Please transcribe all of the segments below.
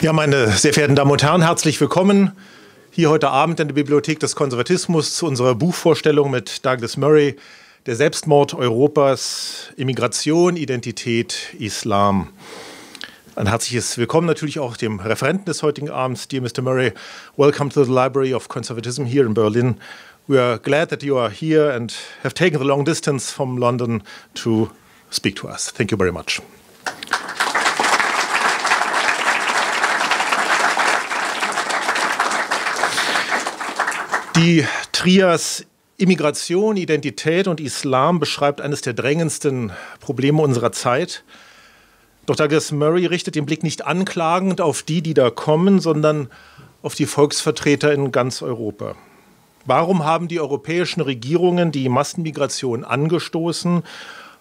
Ja, meine sehr verehrten Damen und Herren, herzlich willkommen hier heute Abend in der Bibliothek des Konservatismus zu unserer Buchvorstellung mit Douglas Murray, Der Selbstmord Europas, Immigration, Identität, Islam. Ein herzliches Willkommen natürlich auch dem Referenten des heutigen Abends, dear Mr. Murray. Welcome to the Library of Conservatism here in Berlin. We are glad that you are here and have taken the long distance from London to speak to us. Thank you very much. Die Trias Immigration, Identität und Islam beschreibt eines der drängendsten Probleme unserer Zeit. Doch Douglas Murray richtet den Blick nicht anklagend auf die, die da kommen, sondern auf die Volksvertreter in ganz Europa. Warum haben die europäischen Regierungen die Massenmigration angestoßen,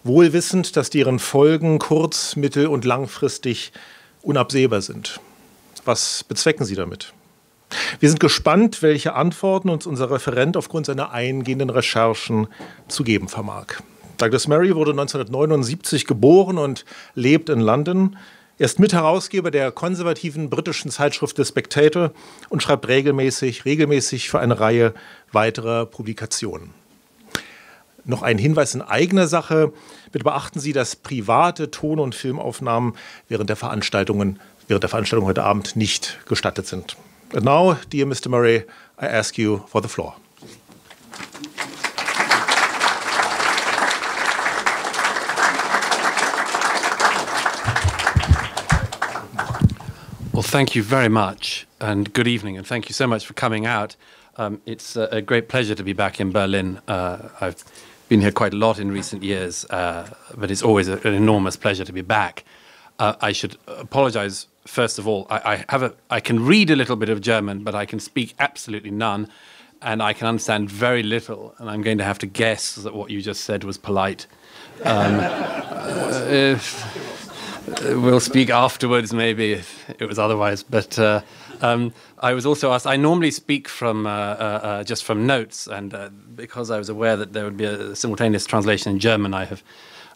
wohl wissend, dass deren Folgen kurz-, mittel- und langfristig unabsehbar sind? Was bezwecken sie damit? Wir sind gespannt, welche Antworten uns unser Referent aufgrund seiner eingehenden Recherchen zu geben vermag. Douglas Murray wurde 1979 geboren und lebt in London. Er ist Mitherausgeber der konservativen britischen Zeitschrift The Spectator und schreibt regelmäßig für eine Reihe weiterer Publikationen. Noch ein Hinweis in eigener Sache. Bitte beachten Sie, dass private Ton- und Filmaufnahmen während der Veranstaltung heute Abend nicht gestattet sind. And now, dear Mr. Murray, I ask you for the floor. Well, thank you very much, and good evening, and thank you so much for coming out. It's a great pleasure to be back in Berlin. I've been here quite a lot in recent years, but it's always an enormous pleasure to be back. I should apologize, first of all. I can read a little bit of German, but I can speak absolutely none, and I can understand very little, and I'm going to have to guess that what you just said was polite. We'll speak afterwards, maybe, if it was otherwise. But I was also asked, I normally speak from just from notes, and because I was aware that there would be a simultaneous translation in German,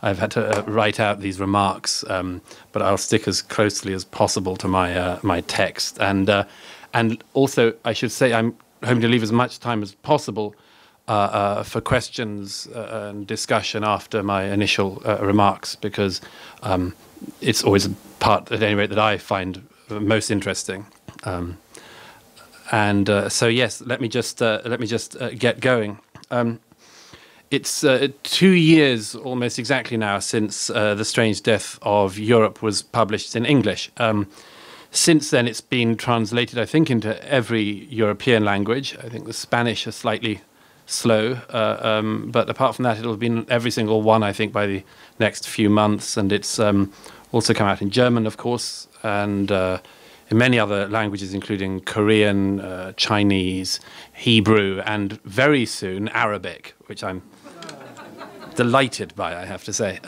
I've had to write out these remarks, but I'll stick as closely as possible to my text. And also, I should say, I'm hoping to leave as much time as possible for questions and discussion after my initial remarks, because it's always a part, at any rate, that I find most interesting. So yes, let me just get going. It's 2 years, almost exactly now, since The Strange Death of Europe was published in English. Since then, it's been translated, I think, into every European language. I think the Spanish is slightly slow, but apart from that, it'll have been every single one, I think, by the next few months. And it's also come out in German, of course, and in many other languages, including Korean, Chinese, Hebrew, and very soon Arabic, which I'm delighted by, I have to say.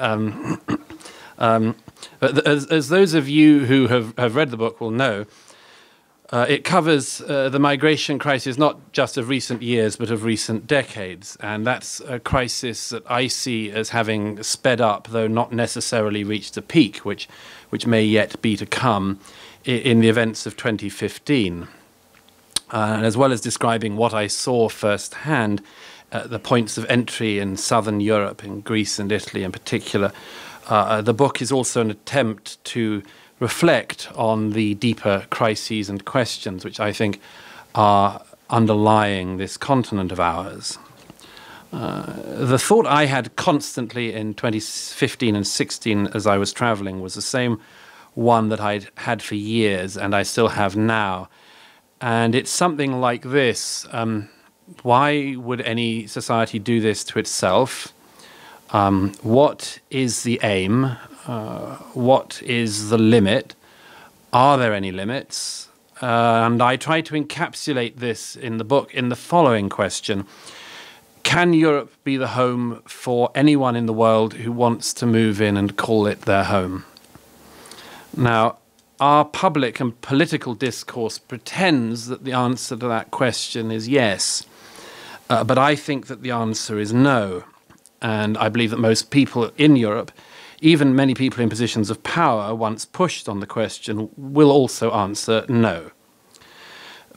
But as those of you who have read the book will know, it covers the migration crisis not just of recent years, but of recent decades. And that's a crisis that I see as having sped up, though not necessarily reached a peak, which may yet be to come in the events of 2015. And as well as describing what I saw firsthand, the points of entry in southern Europe, in Greece and Italy in particular, the book is also an attempt to reflect on the deeper crises and questions which I think are underlying this continent of ours. The thought I had constantly in 2015 and 16 as I was traveling was the same one that I'd had for years and I still have now. And it's something like this. Why would any society do this to itself? What is the aim? What is the limit? Are there any limits? And I try to encapsulate this in the book in the following question. Can Europe be the home for anyone in the world who wants to move in and call it their home? Now, our public and political discourse pretends that the answer to that question is yes. But I think that the answer is no. And I believe that most people in Europe, Even many people in positions of power, once pushed on the question, will also answer no.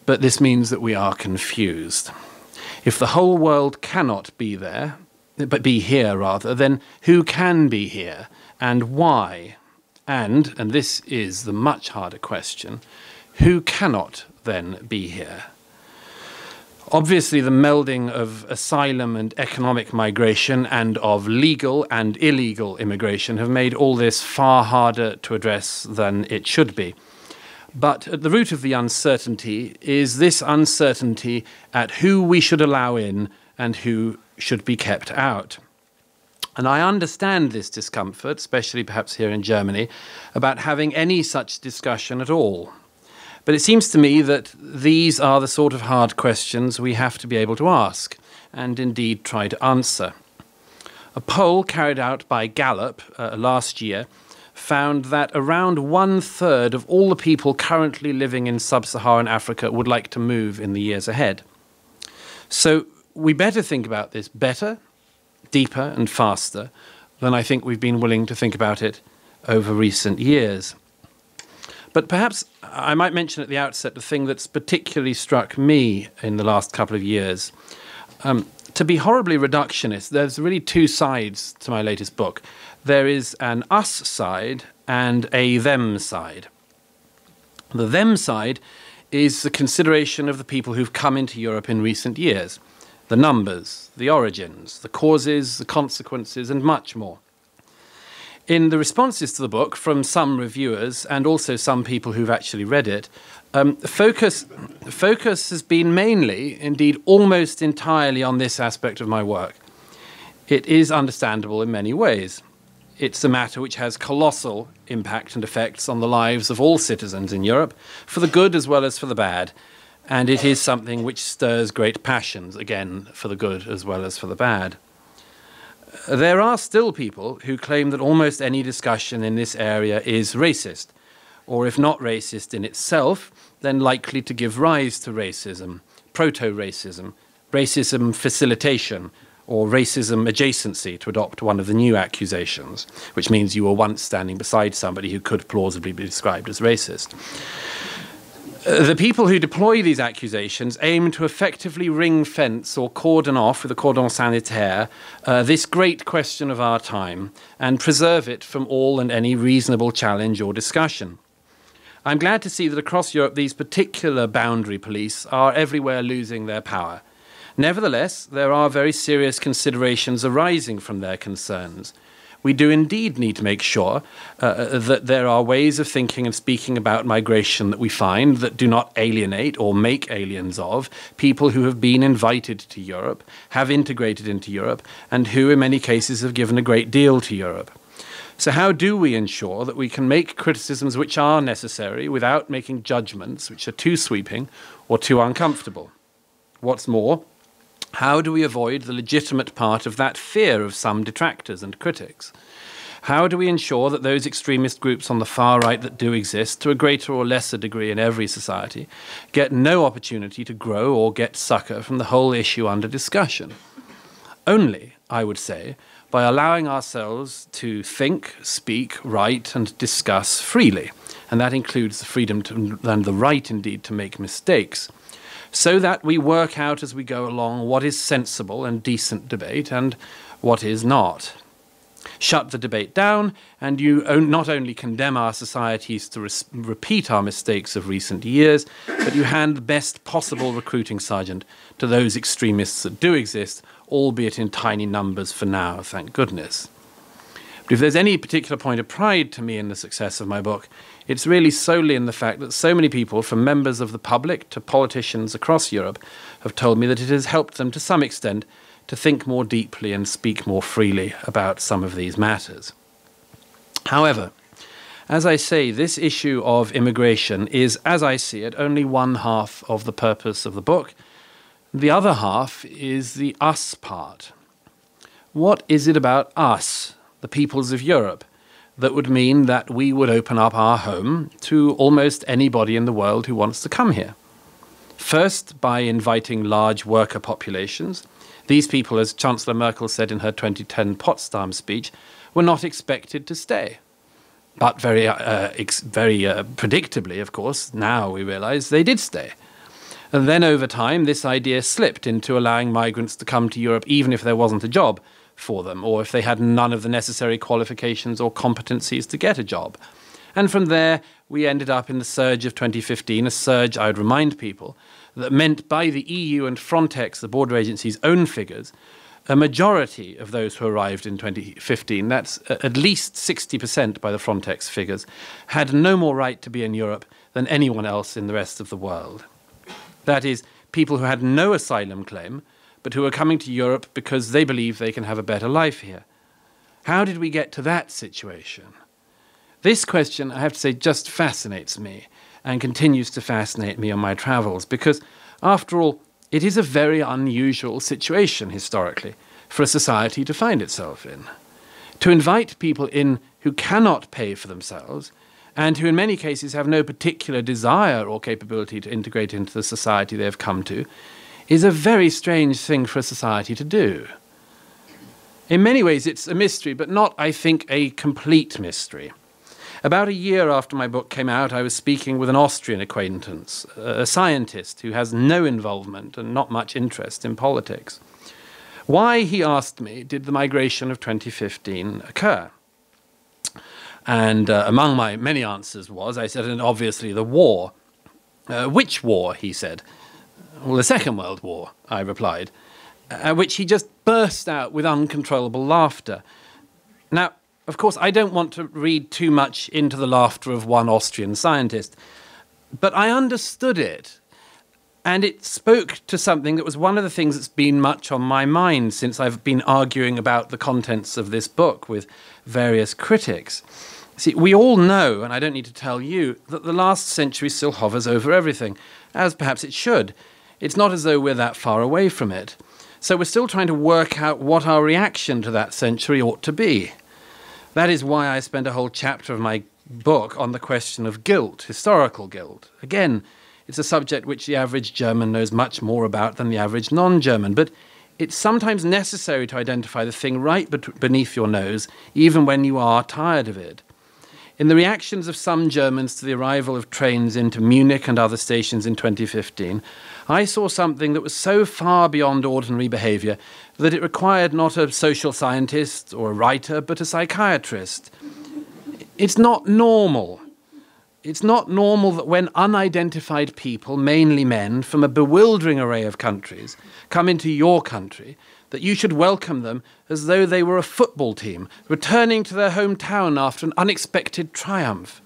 But this means that we are confused. If the whole world cannot be there, but be here rather, then who can be here and why? And this is the much harder question, who cannot then be here? Obviously, the melding of asylum and economic migration and of legal and illegal immigration have made all this far harder to address than it should be. But at the root of the uncertainty is this uncertainty at who we should allow in and who should be kept out. And I understand this discomfort, especially perhaps here in Germany, about having any such discussion at all. But it seems to me that these are the sort of hard questions we have to be able to ask, and indeed try to answer. A poll carried out by Gallup last year found that around 1/3 of all the people currently living in sub-Saharan Africa would like to move in the years ahead. So we better think about this better, deeper and faster than I think we've been willing to think about it over recent years. But perhaps I might mention at the outset the thing that's particularly struck me in the last couple of years. To be horribly reductionist, there's really two sides to my latest book. There is an us side and a them side. The them side is the consideration of the people who've come into Europe in recent years. The numbers, the origins, the causes, the consequences, and much more. In the responses to the book from some reviewers and also some people who've actually read it, focus has been mainly, indeed almost entirely, on this aspect of my work. It is understandable in many ways. It's a matter which has colossal impact and effects on the lives of all citizens in Europe, for the good as well as for the bad, and it is something which stirs great passions, again, for the good as well as for the bad. There are still people who claim that almost any discussion in this area is racist, or if not racist in itself, then likely to give rise to racism, proto-racism, racism facilitation, or racism adjacency, to adopt one of the new accusations, which means you were once standing beside somebody who could plausibly be described as racist. The people who deploy these accusations aim to effectively ring-fence or cordon off with a cordon sanitaire this great question of our time and preserve it from all and any reasonable challenge or discussion. I'm glad to see that across Europe these particular boundary police are everywhere losing their power. Nevertheless, there are very serious considerations arising from their concerns. We do indeed need to make sure that there are ways of thinking and speaking about migration that we find that do not alienate or make aliens of people who have been invited to Europe, have integrated into Europe, and who in many cases have given a great deal to Europe. So how do we ensure that we can make criticisms which are necessary without making judgments which are too sweeping or too uncomfortable? What's more, how do we avoid the legitimate part of that fear of some detractors and critics? How do we ensure that those extremist groups on the far right that do exist, to a greater or lesser degree in every society, get no opportunity to grow or get succor from the whole issue under discussion? Only, I would say, by allowing ourselves to think, speak, write, and discuss freely. And that includes the freedom to, and the right, indeed, to make mistakes, so that we work out as we go along what is sensible and decent debate and what is not. Shut the debate down, and you not only condemn our societies to repeat our mistakes of recent years, but you hand the best possible recruiting sergeant to those extremists that do exist, albeit in tiny numbers for now, thank goodness. But if there's any particular point of pride to me in the success of my book, it's really solely in the fact that so many people, from members of the public to politicians across Europe, have told me that it has helped them to some extent to think more deeply and speak more freely about some of these matters. However, as I say, this issue of immigration is, as I see it, only one half of the purpose of the book. The other half is the us part. What is it about us, the peoples of Europe, that would mean that we would open up our home to almost anybody in the world who wants to come here? First, by inviting large worker populations. These people, as Chancellor Merkel said in her 2010 Potsdam speech, were not expected to stay. But very predictably, of course, now we realise they did stay. And then over time, this idea slipped into allowing migrants to come to Europe even if there wasn't a job for them, or if they had none of the necessary qualifications or competencies to get a job. And from there, we ended up in the surge of 2015, a surge, I would remind people, that meant by the EU and Frontex, the border agency's own figures, a majority of those who arrived in 2015, that's at least 60% by the Frontex figures, had no more right to be in Europe than anyone else in the rest of the world. That is, people who had no asylum claim, but who are coming to Europe because they believe they can have a better life here. How did we get to that situation? This question, I have to say, just fascinates me and continues to fascinate me on my travels because, after all, it is a very unusual situation historically for a society to find itself in. To invite people in who cannot pay for themselves and who in many cases have no particular desire or capability to integrate into the society they have come to is a very strange thing for a society to do. In many ways it's a mystery, but not, I think, a complete mystery. About a year after my book came out, I was speaking with an Austrian acquaintance, a scientist who has no involvement and not much interest in politics. Why, he asked me, did the migration of 2015 occur? And among my many answers was, I said, and obviously the war. Which war, he said. Well, the Second World War, I replied, at which he just burst out with uncontrollable laughter. Now, of course, I don't want to read too much into the laughter of one Austrian scientist, but I understood it, and it spoke to something that was one of the things that's been much on my mind since I've been arguing about the contents of this book with various critics. See, we all know, and I don't need to tell you, that the last century still hovers over everything, as perhaps it should. It's not as though we're that far away from it. So we're still trying to work out what our reaction to that century ought to be. That is why I spend a whole chapter of my book on the question of guilt, historical guilt. Again, it's a subject which the average German knows much more about than the average non-German, but it's sometimes necessary to identify the thing right beneath your nose, even when you are tired of it. In the reactions of some Germans to the arrival of trains into Munich and other stations in 2015, I saw something that was so far beyond ordinary behaviour that it required not a social scientist or a writer, but a psychiatrist. It's not normal. It's not normal that when unidentified people, mainly men, from a bewildering array of countries, come into your country, that you should welcome them as though they were a football team, returning to their hometown after an unexpected triumph.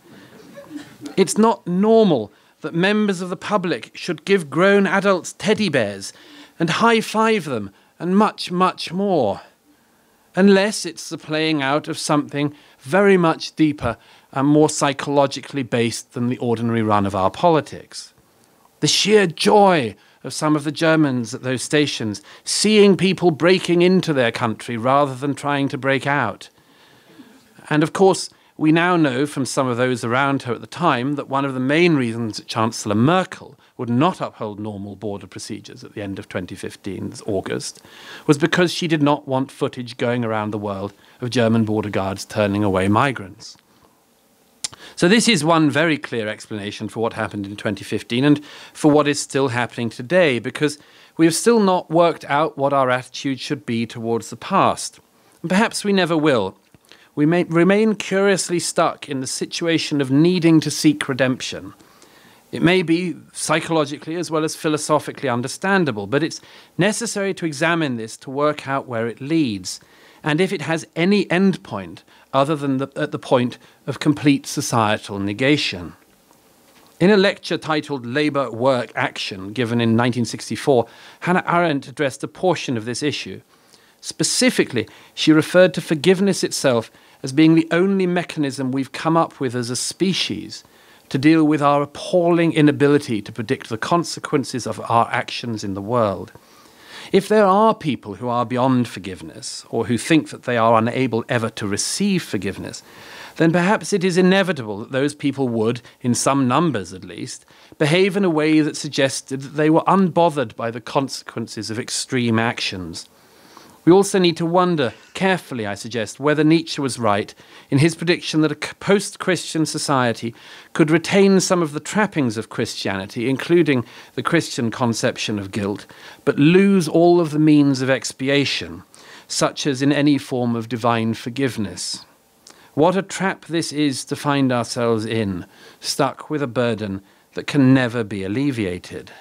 It's not normal that members of the public should give grown adults teddy bears and high-five them and much, much more, unless it's the playing out of something very much deeper and more psychologically based than the ordinary run of our politics. The sheer joy of some of the Germans at those stations, seeing people breaking into their country rather than trying to break out. And of course, we now know from some of those around her at the time that one of the main reasons that Chancellor Merkel would not uphold normal border procedures at the end of 2015, August, was because she did not want footage going around the world of German border guards turning away migrants. So this is one very clear explanation for what happened in 2015 and for what is still happening today, because we have still not worked out what our attitude should be towards the past. And perhaps we never will. We may remain curiously stuck in the situation of needing to seek redemption. It may be psychologically as well as philosophically understandable, but it's necessary to examine this to work out where it leads, and if it has any end point other than at the point of complete societal negation. In a lecture titled Labour, Work, Action, given in 1964, Hannah Arendt addressed a portion of this issue. Specifically, she referred to forgiveness itself as being the only mechanism we've come up with as a species to deal with our appalling inability to predict the consequences of our actions in the world. If there are people who are beyond forgiveness, or who think that they are unable ever to receive forgiveness, then perhaps it is inevitable that those people would, in some numbers at least, behave in a way that suggested that they were unbothered by the consequences of extreme actions. We also need to wonder carefully, I suggest, whether Nietzsche was right in his prediction that a post-Christian society could retain some of the trappings of Christianity, including the Christian conception of guilt, but lose all of the means of expiation, such as in any form of divine forgiveness. What a trap this is to find ourselves in, stuck with a burden that can never be alleviated.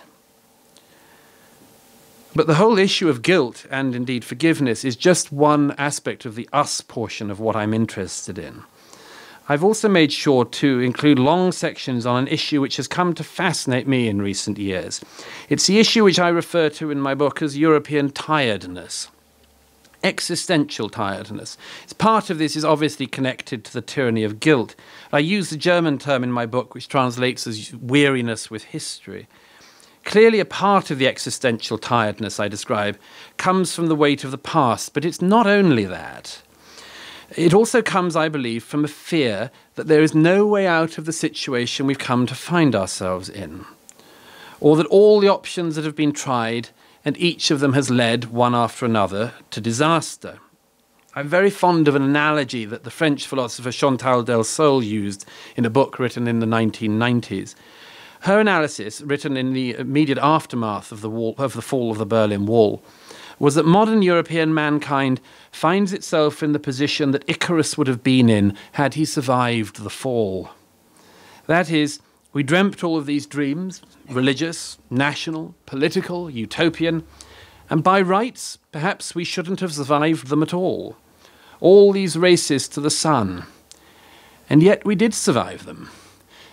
But the whole issue of guilt, and indeed forgiveness, is just one aspect of the us portion of what I'm interested in. I've also made sure to include long sections on an issue which has come to fascinate me in recent years. It's the issue which I refer to in my book as European tiredness. Existential tiredness. Part of this is obviously connected to the tyranny of guilt. I use the German term in my book, which translates as weariness with history. Clearly, a part of the existential tiredness I describe comes from the weight of the past, but it's not only that. It also comes, I believe, from a fear that there is no way out of the situation we've come to find ourselves in, or that all the options that have been tried, and each of them has led, one after another, to disaster. I'm very fond of an analogy that the French philosopher Chantal Delsol used in a book written in the 1990s. Her analysis, written in the immediate aftermath of the fall of the Berlin Wall, was that modern European mankind finds itself in the position that Icarus would have been in had he survived the fall. That is, we dreamt all of these dreams, religious, national, political, utopian, and by rights, perhaps we shouldn't have survived them at all. All these races to the sun. And yet we did survive them.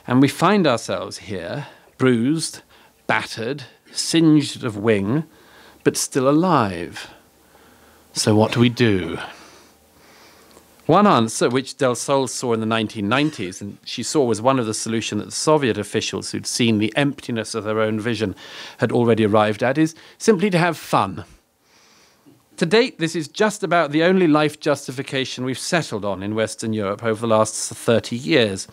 And we find ourselves here, bruised, battered, singed of wing, but still alive. So what do we do? One answer, which Del Sol saw in the 1990s, and she saw was one of the solutions that the Soviet officials who'd seen the emptiness of their own vision had already arrived at, is simply to have fun. To date, this is just about the only life justification we've settled on in Western Europe over the last 30 years.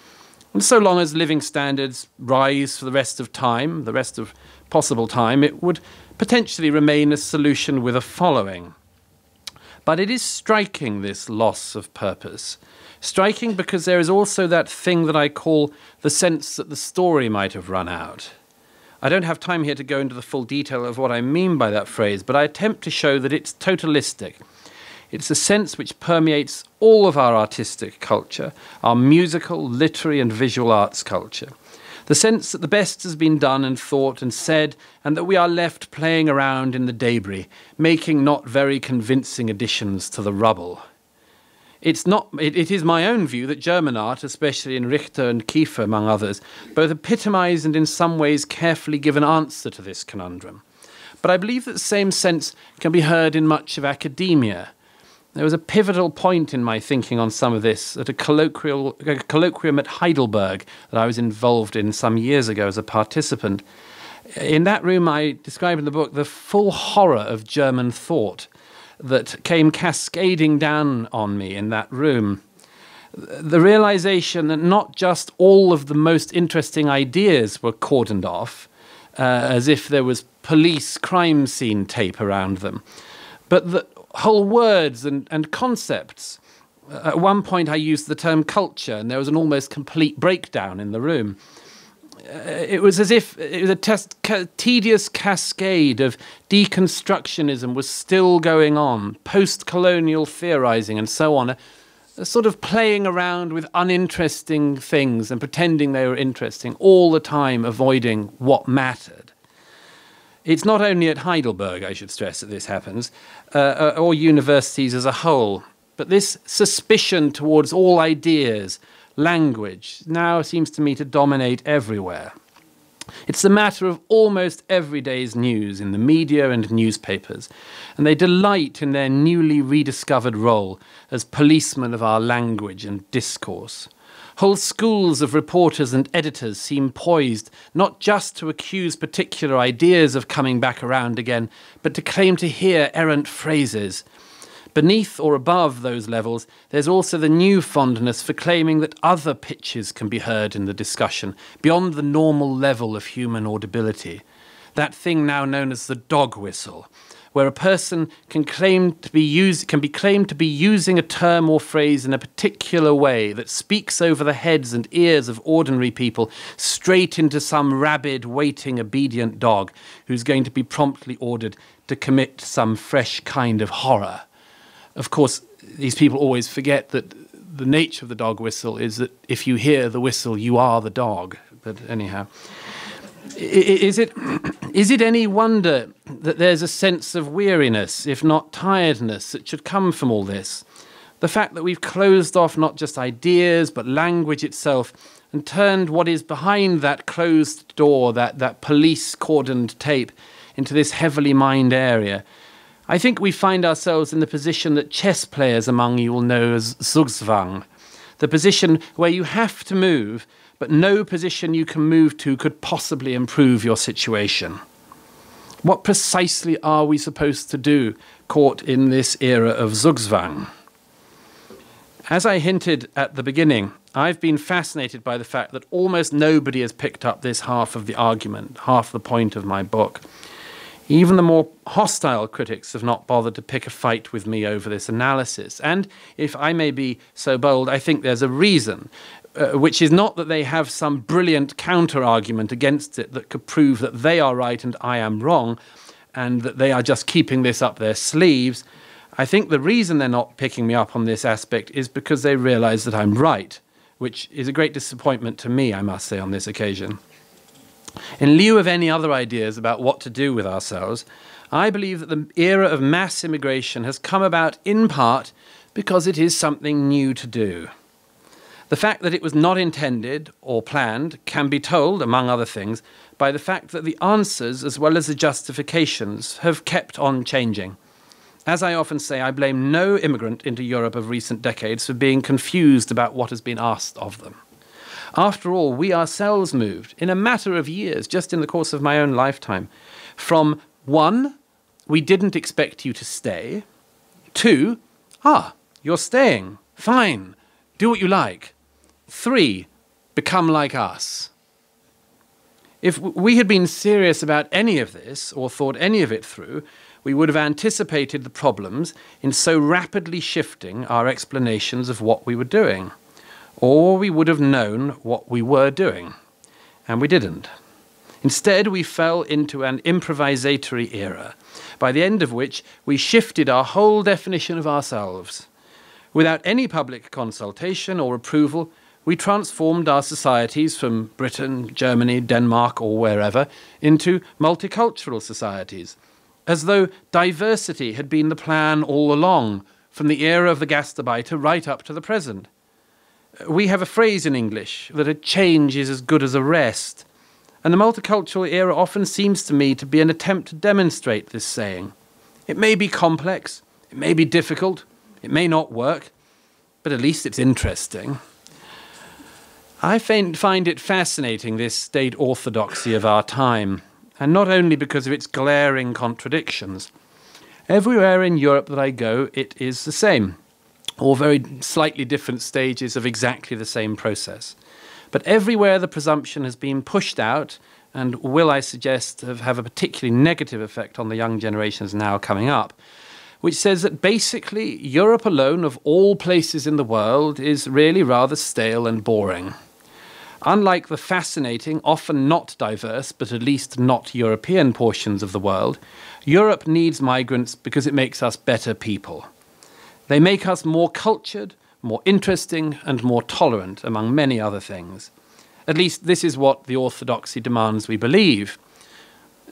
And so long as living standards rise for the rest of time, the rest of possible time, it would potentially remain a solution with a following. But it is striking, this loss of purpose. Striking because there is also that thing that I call the sense that the story might have run out. I don't have time here to go into the full detail of what I mean by that phrase, but I attempt to show that it's totalistic. It's a sense which permeates all of our artistic culture, our musical, literary and visual arts culture. The sense that the best has been done and thought and said, and that we are left playing around in the debris, making not very convincing additions to the rubble. It is my own view that German art, especially in Richter and Kiefer, among others, both epitomise and in some ways carefully give an answer to this conundrum. But I believe that the same sense can be heard in much of academia. There was a pivotal point in my thinking on some of this at a colloquium at Heidelberg that I was involved in some years ago as a participant. In that room, I describe in the book the full horror of German thought that came cascading down on me in that room. The realization that not just all of the most interesting ideas were cordoned off, as if there was police crime scene tape around them, but that whole words and concepts. At one point I used the term culture, and there was an almost complete breakdown in the room. It was as if it was a tedious cascade of deconstructionism was still going on, post-colonial theorizing and so on, a sort of playing around with uninteresting things and pretending they were interesting, all the time avoiding what mattered. It's not only at Heidelberg, I should stress, that this happens, or universities as a whole, but this suspicion towards all ideas, language, now seems to me to dominate everywhere. It's a matter of almost every day's news in the media and newspapers, and they delight in their newly rediscovered role as policemen of our language and discourse. Whole schools of reporters and editors seem poised not just to accuse particular ideas of coming back around again, but to claim to hear errant phrases. Beneath or above those levels, there's also the new fondness for claiming that other pitches can be heard in the discussion, beyond the normal level of human audibility. That thing now known as the dog whistle, where a person can be claimed to be using a term or phrase in a particular way that speaks over the heads and ears of ordinary people straight into some rabid, waiting, obedient dog who's going to be promptly ordered to commit some fresh kind of horror. Of course, these people always forget that the nature of the dog whistle is that if you hear the whistle, you are the dog. But anyhow, is it any wonder that there's a sense of weariness, if not tiredness, that should come from all this? The fact that we've closed off not just ideas, but language itself, and turned what is behind that closed door, that police-cordoned tape, into this heavily mined area. I think we find ourselves in the position that chess players among you will know as Zugzwang, the position where you have to move, but no position you can move to could possibly improve your situation. What precisely are we supposed to do, caught in this era of Zugzwang? As I hinted at the beginning, I've been fascinated by the fact that almost nobody has picked up this half of the argument, half the point of my book. Even the more hostile critics have not bothered to pick a fight with me over this analysis. And if I may be so bold, I think there's a reason, which is not that they have some brilliant counter-argument against it that could prove that they are right and I am wrong, and that they are just keeping this up their sleeves. I think the reason they're not picking me up on this aspect is because they realize that I'm right, which is a great disappointment to me, I must say, on this occasion. In lieu of any other ideas about what to do with ourselves, I believe that the era of mass immigration has come about in part because it is something new to do. The fact that it was not intended or planned can be told, among other things, by the fact that the answers as well as the justifications have kept on changing. As I often say, I blame no immigrant into Europe of recent decades for being confused about what has been asked of them. After all, we ourselves moved, in a matter of years, just in the course of my own lifetime, from 1, we didn't expect you to stay, 2, you're staying, fine, do what you like, 3, become like us. If we had been serious about any of this, or thought any of it through, we would have anticipated the problems in so rapidly shifting our explanations of what we were doing. Or we would have known what we were doing, and we didn't. Instead, we fell into an improvisatory era, by the end of which we shifted our whole definition of ourselves. Without any public consultation or approval, we transformed our societies from Britain, Germany, Denmark, or wherever, into multicultural societies, as though diversity had been the plan all along, from the era of the Gastarbeiter right up to the present. We have a phrase in English that a change is as good as a rest, and the multicultural era often seems to me to be an attempt to demonstrate this saying. It may be complex, it may be difficult, it may not work, but at least it's interesting. I find it fascinating, this state orthodoxy of our time, and not only because of its glaring contradictions. Everywhere in Europe that I go, it is the same, or very slightly different stages of exactly the same process. But everywhere the presumption has been pushed out, and will, I suggest, have a particularly negative effect on the young generations now coming up, which says that basically Europe alone, of all places in the world, is really rather stale and boring. Unlike the fascinating, often not diverse, but at least not European portions of the world, Europe needs migrants because it makes us better people. They make us more cultured, more interesting, and more tolerant, among many other things. At least this is what the orthodoxy demands we believe.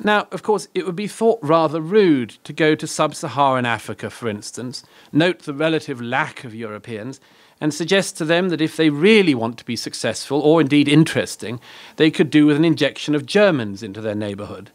Now, of course, it would be thought rather rude to go to sub-Saharan Africa, for instance, note the relative lack of Europeans, and suggest to them that if they really want to be successful, or indeed interesting, they could do with an injection of Germans into their neighbourhood.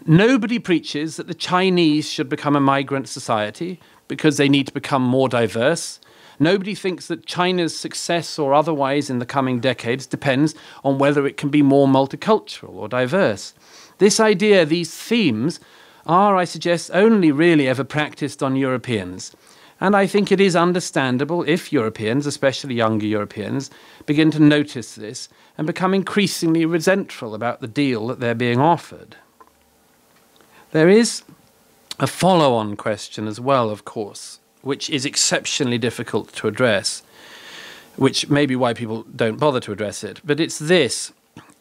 Nobody preaches that the Chinese should become a migrant society because they need to become more diverse. Nobody thinks that China's success or otherwise in the coming decades depends on whether it can be more multicultural or diverse. This idea, these themes, are, I suggest, only really ever practiced on Europeans. And I think it is understandable if Europeans, especially younger Europeans, begin to notice this and become increasingly resentful about the deal that they're being offered. There is a follow-on question as well, of course, which is exceptionally difficult to address, which may be why people don't bother to address it. But it's this: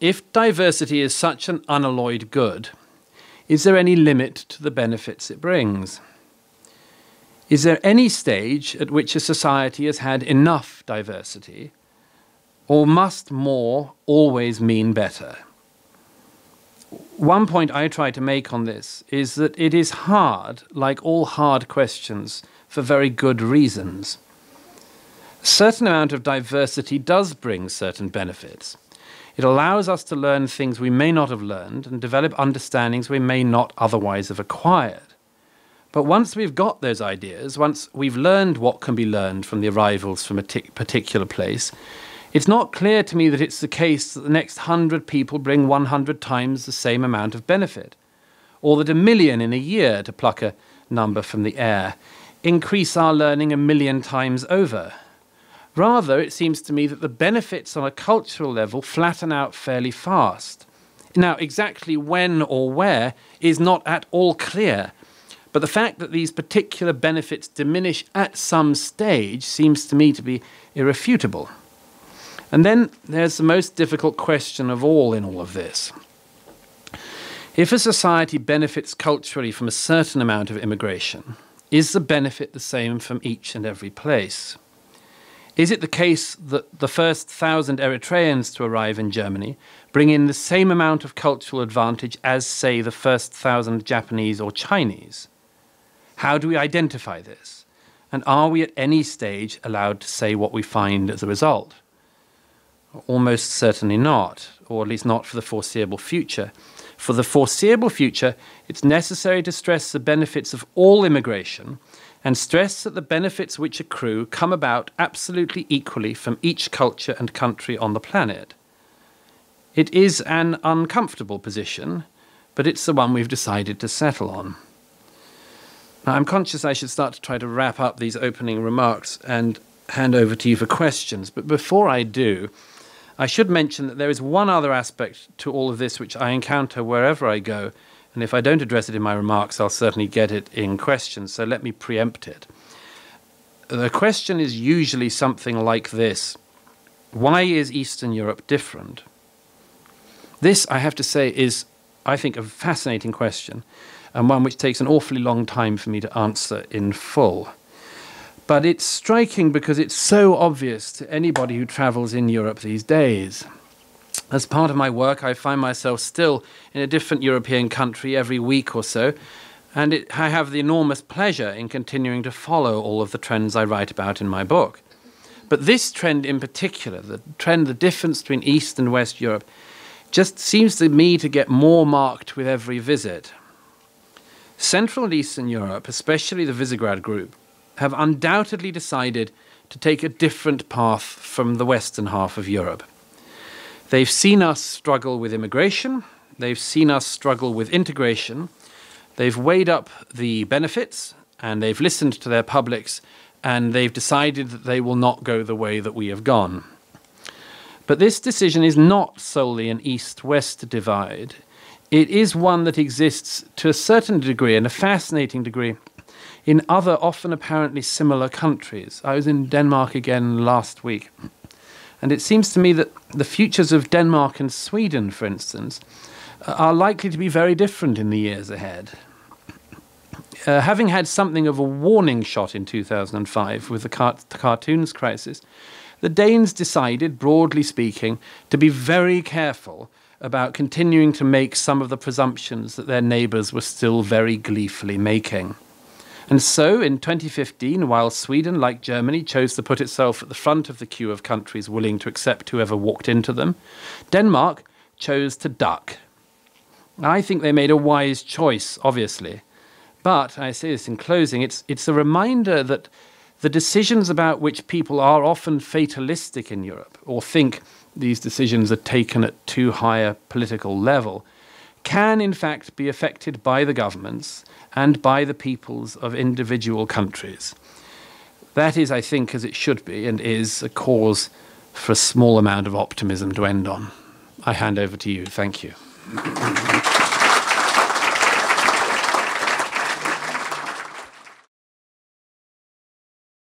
if diversity is such an unalloyed good, is there any limit to the benefits it brings? Is there any stage at which a society has had enough diversity, or must more always mean better? One point I try to make on this is that it is hard, like all hard questions, for very good reasons. A certain amount of diversity does bring certain benefits. It allows us to learn things we may not have learned and develop understandings we may not otherwise have acquired. But once we've got those ideas, once we've learned what can be learned from the arrivals from a particular place, it's not clear to me that it's the case that the next 100 people bring 100 times the same amount of benefit, or that 1 million in a year, to pluck a number from the air, increase our learning 1 million times over. Rather, it seems to me that the benefits on a cultural level flatten out fairly fast. Now, exactly when or where is not at all clear, but the fact that these particular benefits diminish at some stage seems to me to be irrefutable. And then there's the most difficult question of all in all of this. If a society benefits culturally from a certain amount of immigration, is the benefit the same from each and every place? Is it the case that the first 1,000 Eritreans to arrive in Germany bring in the same amount of cultural advantage as, say, the first 1,000 Japanese or Chinese? How do we identify this? And are we at any stage allowed to say what we find as a result? Almost certainly not, or at least not for the foreseeable future. For the foreseeable future, it's necessary to stress the benefits of all immigration and stress that the benefits which accrue come about absolutely equally from each culture and country on the planet. It is an uncomfortable position, but it's the one we've decided to settle on. Now, I'm conscious I should start to try to wrap up these opening remarks and hand over to you for questions, but before I do, I should mention that there is one other aspect to all of this which I encounter wherever I go, and if I don't address it in my remarks, I'll certainly get it in questions, so let me preempt it. The question is usually something like this: why is Eastern Europe different? This, I have to say, is, I think, a fascinating question, and one which takes an awfully long time for me to answer in full. But it's striking because it's so obvious to anybody who travels in Europe these days. As part of my work, I find myself still in a different European country every week or so, and I have the enormous pleasure in continuing to follow all of the trends I write about in my book. But this trend in particular, the difference between East and West Europe, just seems to me to get more marked with every visit. Central and Eastern Europe, especially the Visegrad group, have undoubtedly decided to take a different path from the western half of Europe. They've seen us struggle with immigration, they've seen us struggle with integration, they've weighed up the benefits, and they've listened to their publics, and they've decided that they will not go the way that we have gone. But this decision is not solely an East-West divide. It is one that exists to a certain degree, and a fascinating degree, in other often apparently similar countries. I was in Denmark again last week, and it seems to me that the futures of Denmark and Sweden, for instance, are likely to be very different in the years ahead. Having had something of a warning shot in 2005 with the cartoons crisis, the Danes decided, broadly speaking, to be very careful about continuing to make some of the presumptions that their neighbours were still very gleefully making. And so, in 2015, while Sweden, like Germany, chose to put itself at the front of the queue of countries willing to accept whoever walked into them, Denmark chose to duck. I think they made a wise choice, obviously. But, I say this in closing, it's a reminder that the decisions about which people are often fatalistic in Europe, or think these decisions are taken at too high a political level, can in fact be affected by the governments and by the peoples of individual countries. That is, I think, as it should be, and is a cause for a small amount of optimism to end on. I hand over to you. Thank you.